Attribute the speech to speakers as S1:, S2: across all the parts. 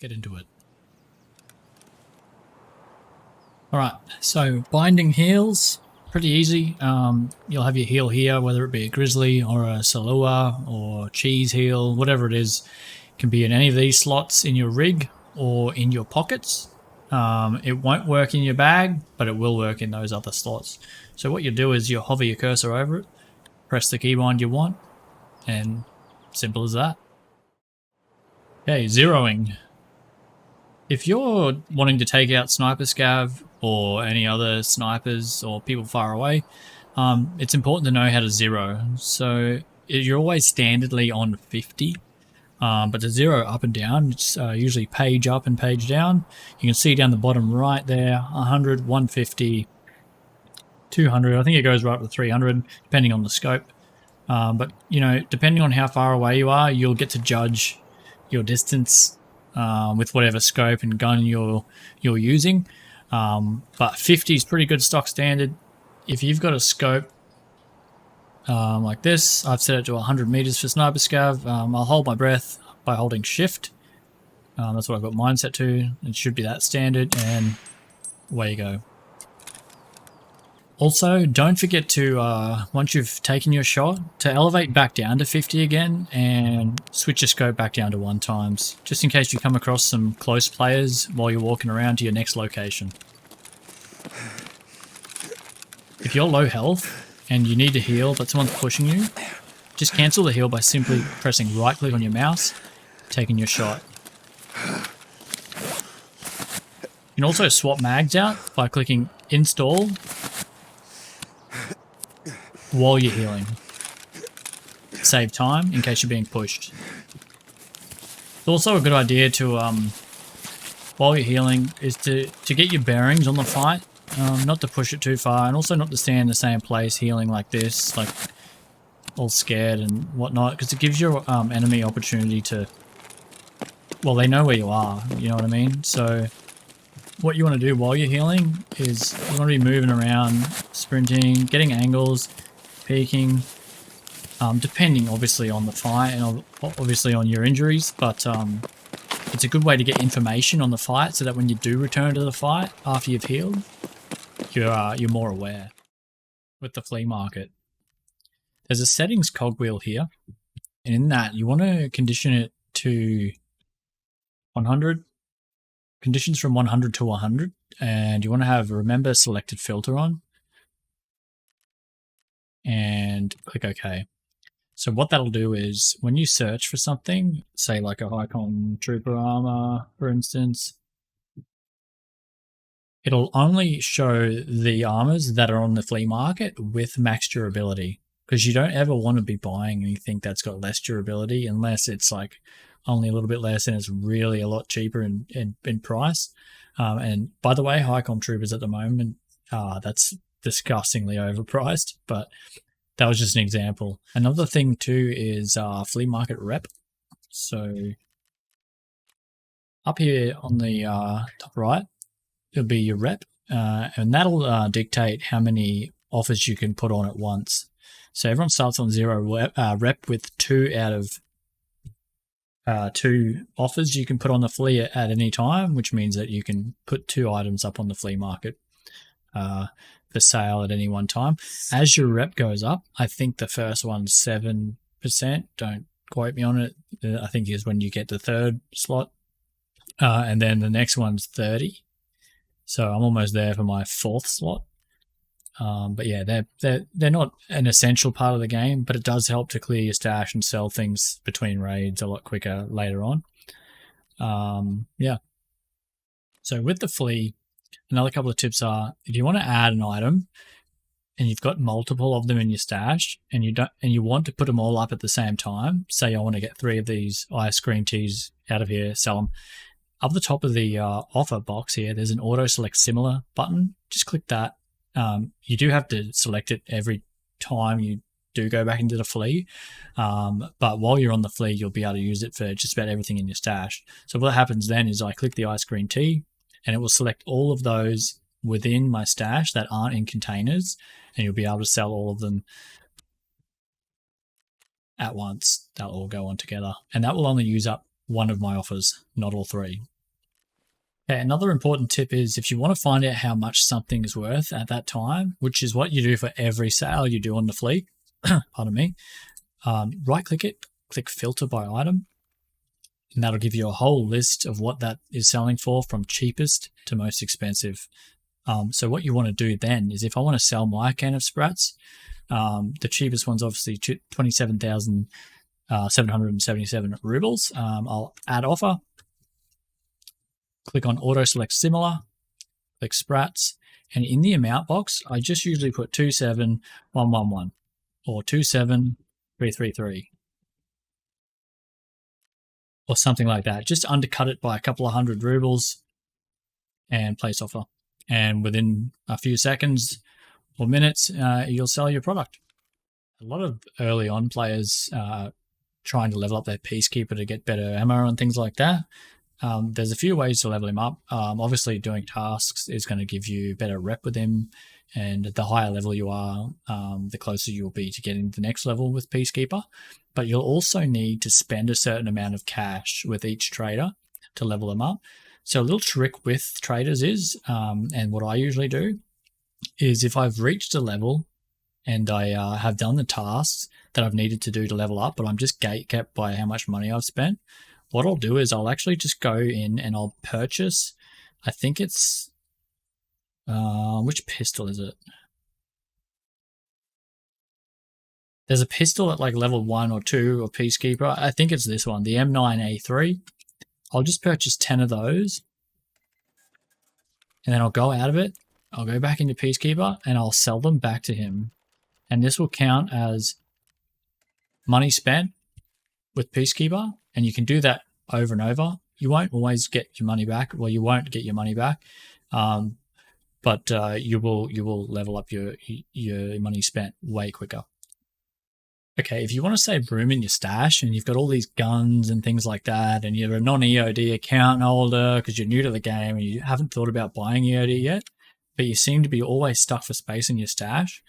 S1: get into it. Alright, so binding heals, pretty easy. You'll have your heal here, whether it be a grizzly or a salua or cheese heal, whatever it is. It can be in any of these slots in your rig or in your pockets. It won't work in your bag, but it will work in those other slots. So what you do is you hover your cursor over it, press the keybind you want, and simple as that. Okay, zeroing. If you're wanting to take out Sniper Scav or any other snipers or people far away, it's important to know how to zero. So you're always standardly on 50, but to zero up and down, it's usually page up and page down. You can see down the bottom right there, 100, 150, 200. I think it goes right up to 300, depending on the scope. But, you know, depending on how far away you are, you'll get to judge your distance with whatever scope and gun you're using. But 50 is pretty good stock standard. If you've got a scope like this, I've set it to 100 meters for Sniper Scav. I'll hold my breath by holding shift. That's what I've got mine set to. It should be that standard, and away you go. Also, don't forget to, once you've taken your shot, to elevate back down to 50 again and switch your scope back down to 1 times, just in case you come across some close players while you're walking around to your next location. If you're low health and you need to heal but someone's pushing you, just cancel the heal by simply pressing right click on your mouse, taking your shot. You can also swap mags out by clicking install while you're healing. Save time in case you're being pushed. It's also a good idea to, while you're healing, is to get your bearings on the fight, not to push it too far, and also not to stay in the same place healing like this, like all scared and whatnot, because it gives your enemy opportunity to, well, they know where you are, you know what I mean? So what you want to do while you're healing is you want to be moving around, sprinting, getting angles, peeking, depending obviously on the fight and obviously on your injuries, but it's a good way to get information on the fight so that when you do return to the fight after you've healed, you're more aware. With the flea market, there's a settings cogwheel here, and in that you want to condition it to 100, conditions from 100 to 100, and you want to have remember selected filter on, and click OK. So what that'll do is when you search for something, say like a High-Com Trooper armor, for instance, it'll only show the armors that are on the flea market with max durability, because you don't ever want to be buying anything that's got less durability unless it's like only a little bit less and it's really a lot cheaper in price. And by the way, High-Com Troopers at the moment, that's disgustingly overpriced, but that was just an example. Another thing too is flea market rep. So up here on the top right, it'll be your rep, and that'll dictate how many offers you can put on at once. So everyone starts on 0 rep with 2 out of 2 offers you can put on the flea at any time, which means that you can put 2 items up on the flea market for sale at any one time. As your rep goes up, I think the first one's 7%, don't quote me on it, I think is when you get the 3rd slot, and then the next one's 30. So I'm almost there for my 4th slot. But yeah, they're not an essential part of the game, but it does help to clear your stash and sell things between raids a lot quicker later on. Yeah. So with the flea, another couple of tips are, if you want to add an item and you've got multiple of them in your stash and you want to put them all up at the same time, say I want to get 3 of these ice cream teas out of here, sell them. Up the top of the offer box here, there's an auto select similar button. Just click that. You do have to select it every time you do go back into the flea, but while you're on the flea, you'll be able to use it for just about everything in your stash. So what happens then is I click the ice cream tea, and it will select all of those within my stash that aren't in containers, and you'll be able to sell all of them at once. They'll all go on together, and that will only use up one of my offers, not all 3. Okay, another important tip is if you want to find out how much something is worth at that time, which is what you do for every sale you do on the flea, pardon me, right click it, click filter by item, and that'll give you a whole list of what that is selling for from cheapest to most expensive. So what you want to do then is if I want to sell my can of Sprats, the cheapest one's obviously 27,777 rubles. I'll add offer, click on auto select similar, click Sprats, and in the amount box, I just usually put 27111 or 27333 or something like that. Just undercut it by a couple of hundred rubles and place offer. And within a few seconds or minutes, you'll sell your product. A lot of early on players trying to level up their Peacekeeper to get better ammo and things like that. There's a few ways to level him up. Obviously, doing tasks is going to give you better rep with him, and the higher level you are, the closer you'll be to getting the next level with Peacekeeper. But you'll also need to spend a certain amount of cash with each trader to level them up. So a little trick with traders is, and what I usually do, is if I've reached a level and I have done the tasks that I've needed to do to level up, but I'm just gate-kept by how much money I've spent, what I'll do is I'll actually just go in and I'll purchase, I think it's, which pistol is it? There's a pistol at like level 1 or 2 of Peacekeeper. I think it's this one, the M9A3. I'll just purchase 10 of those, and then I'll go out of it. I'll go back into Peacekeeper, and I'll sell them back to him. And this will count as money spent with Peacekeeper, and you can do that over and over. You won't always get your money back. Well, you won't get your money back, but you will level up your money spent way quicker. Okay, if you want to save room in your stash and you've got all these guns and things like that, and you're a non-EOD account holder because you're new to the game and you haven't thought about buying EOD yet, but you seem to be always stuck for space in your stash,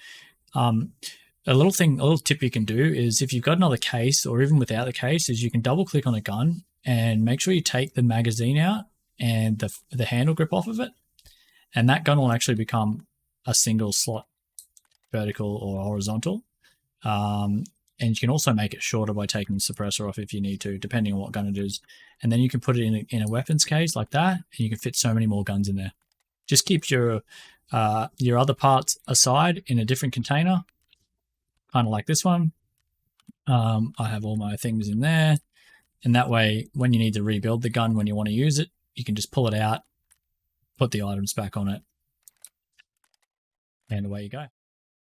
S1: a little tip you can do is if you've got another case, or even without the case, is you can double click on a gun and make sure you take the magazine out and the handle grip off of it, and that gun will actually become a single slot, vertical or horizontal. And you can also make it shorter by taking the suppressor off if you need to, depending on what gun it is. And then you can put it in a weapons case like that, and you can fit so many more guns in there. Just keep your other parts aside in a different container, kind of like this one. I have all my things in there, and that way, when you need to rebuild the gun, when you want to use it, you can just pull it out, put the items back on it, and away you go.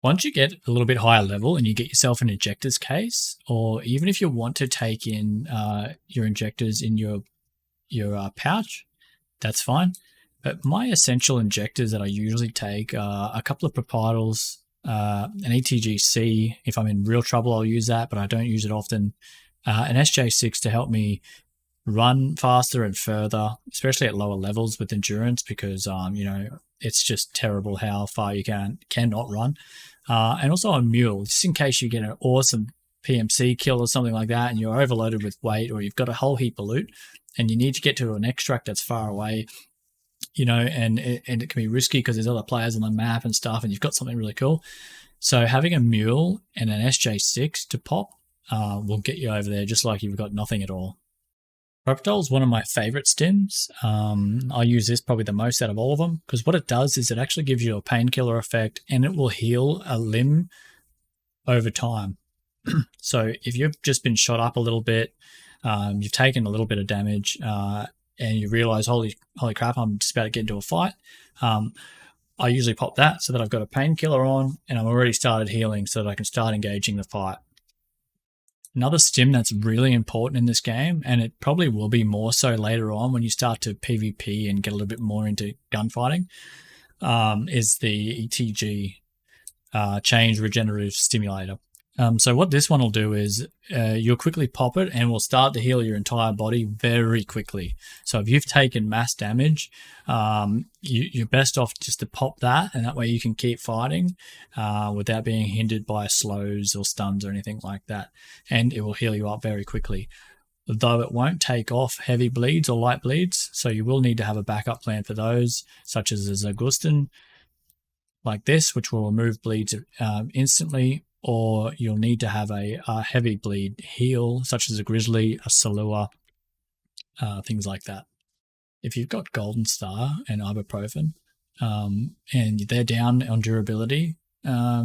S1: Once you get a little bit higher level and you get yourself an injectors case, or even if you want to take in your injectors in your pouch, that's fine. But my essential injectors that I usually take are a couple of proprietals, an ETGC. If I'm in real trouble, I'll use that, but I don't use it often. An SJ6 to help me run faster and further, especially at lower levels with endurance, because it's just terrible how far you cannot run. And also a mule, just in case you get an awesome PMC kill or something like that and you're overloaded with weight, or you've got a whole heap of loot and you need to get to an extract that's far away, and it can be risky because there's other players on the map and stuff, and you've got something really cool. So having a mule and an SJ6 to pop will get you over there just like you've got nothing at all. Propitol is one of my favorite stims. I use this probably the most out of all of them, because what it does is it actually gives you a painkiller effect, and it will heal a limb over time. So if you've just been shot up a little bit, you've taken a little bit of damage, and you realize, holy crap, I'm just about to get into a fight, I usually pop that so that I've got a painkiller on and I'm already started healing so that I can start engaging the fight. Another stim that's really important in this game, and it probably will be more so later on when you start to PvP and get a little bit more into gunfighting, is the ETG, Change Regenerative Stimulator. So what this one will do is you'll quickly pop it and will start to heal your entire body very quickly. So if you've taken mass damage, you're best off just to pop that, and that way you can keep fighting without being hindered by slows or stuns or anything like that, and it will heal you up very quickly. though it won't take off heavy bleeds or light bleeds, so you will need to have a backup plan for those, such as a Zagustin, like this, which will remove bleeds instantly, or you'll need to have a heavy bleed heal, such as a Grizzly, a Salua, things like that. If you've got Golden Star and Ibuprofen, and they're down on durability,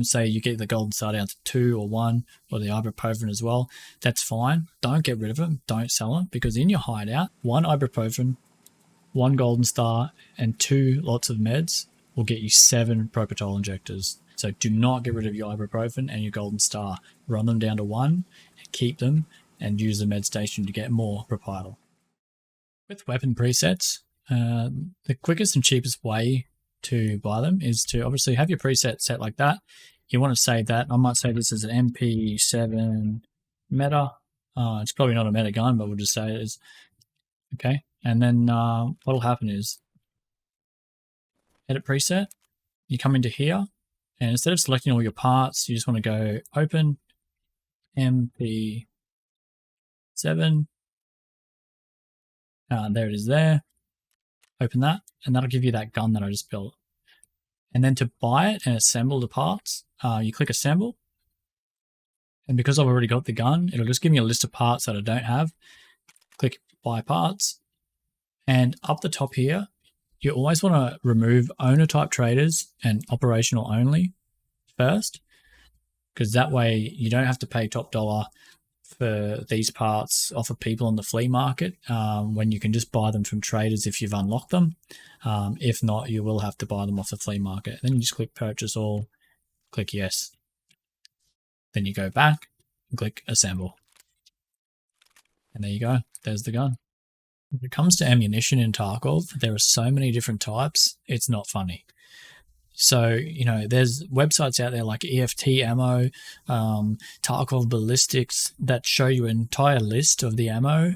S1: say you get the Golden Star down to 2 or 1, or the Ibuprofen as well, that's fine. Don't get rid of them. Don't sell them, because in your hideout, 1 Ibuprofen, 1 Golden Star, and 2 lots of meds will get you 7 Propofol injectors. So do not get rid of your Ibuprofen and your Golden Star. Run them down to 1, and keep them, and use the med station to get more Propofol. With weapon presets, the quickest and cheapest way to buy them is to obviously have your preset set like that. You want to save that. I might say this is an MP7 meta. It's probably not a meta gun, but we'll just say it is. Okay, and then what'll happen is edit preset. You come into here, and instead of selecting all your parts, you just want to go open MP7. There it is there. Open that, and that'll give you that gun that I just built. And then to buy it and assemble the parts, you click assemble. And because I've already got the gun, it'll just give me a list of parts that I don't have. Click buy parts. And up the top here, you always want to remove owner type traders and operational only first, because that way you don't have to pay top dollar for these parts off of people on the flea market, when you can just buy them from traders if you've unlocked them. If not, you will have to buy them off the flea market. Then you just click purchase all, click yes. Then you go back and click assemble. And there you go, there's the gun. When it comes to ammunition in Tarkov, there are so many different types, it's not funny. So, you know, there's websites out there like EFT Ammo, Tarkov Ballistics, that show you an entire list of the ammo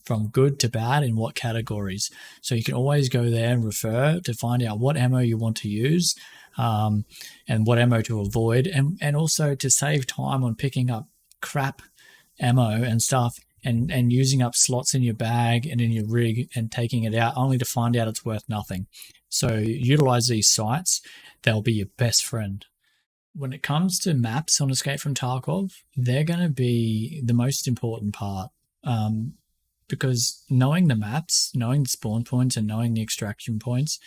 S1: from good to bad in what categories. So you can always go there and refer to find out what ammo you want to use, and what ammo to avoid, and also to save time on picking up crap ammo and stuff, and using up slots in your bag and in your rig and taking it out only to find out it's worth nothing. So utilize these sites, they'll be your best friend. When it comes to maps on Escape from Tarkov, they're going to be the most important part, because knowing the maps, knowing the spawn points and knowing the extraction points,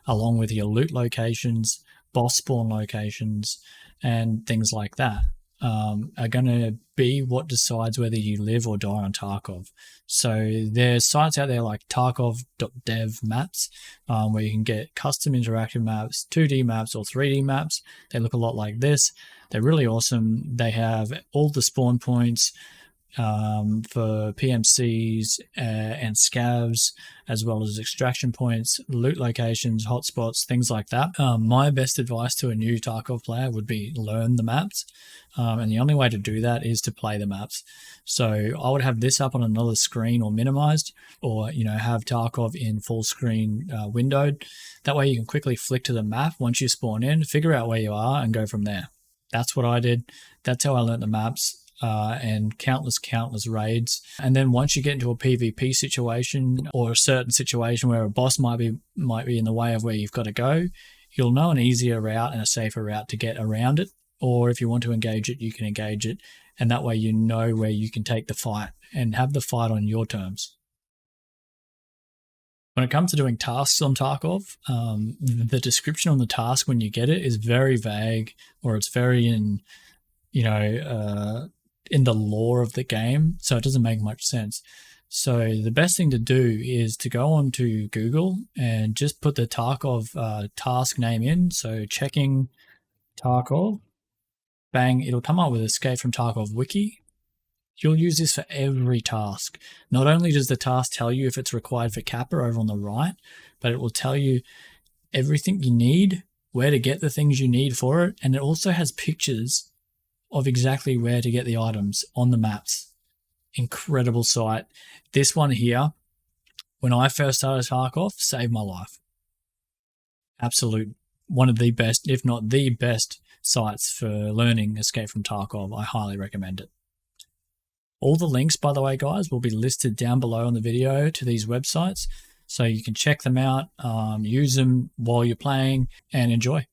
S1: along with your loot locations, boss spawn locations, and things like that, are going to be what decides whether you live or die on Tarkov. So there's sites out there like tarkov.dev maps, where you can get custom interactive maps, 2D maps or 3D maps. They look a lot like this. They're really awesome. They have all the spawn points for PMCs and scavs, as well as extraction points, loot locations, hotspots, things like that. My best advice to a new Tarkov player would be learn the maps, and the only way to do that is to play the maps. So I would have this up on another screen or minimized, or have Tarkov in full screen windowed. That way you can quickly flick to the map once you spawn in, figure out where you are, and go from there. That's what I did. That's how I learned the maps. And countless raids. And then once you get into a PvP situation, or a certain situation where a boss might be in the way of where you've got to go, you'll know an easier route and a safer route to get around it. Or if you want to engage it, you can engage it, and that way you know where you can take the fight and have the fight on your terms. When it comes to doing tasks on Tarkov, the description on the task when you get it is very vague, or it's very in the lore of the game, so it doesn't make much sense. So the best thing to do is to go on to Google and just put the Tarkov task name in. So checking Tarkov, bang, it'll come up with Escape from Tarkov wiki. You'll use this for every task. Not only does the task tell you if it's required for Kappa over on the right, but it will tell you everything you need, where to get the things you need for it, and it also has pictures of exactly where to get the items on the maps. Incredible site. This one here, when I first started Tarkov, saved my life. Absolute, one of the best, if not the best sites for learning Escape from Tarkov. I highly recommend it. All the links, by the way, guys, will be listed down below on the video to these websites, so you can check them out, use them while you're playing, and enjoy.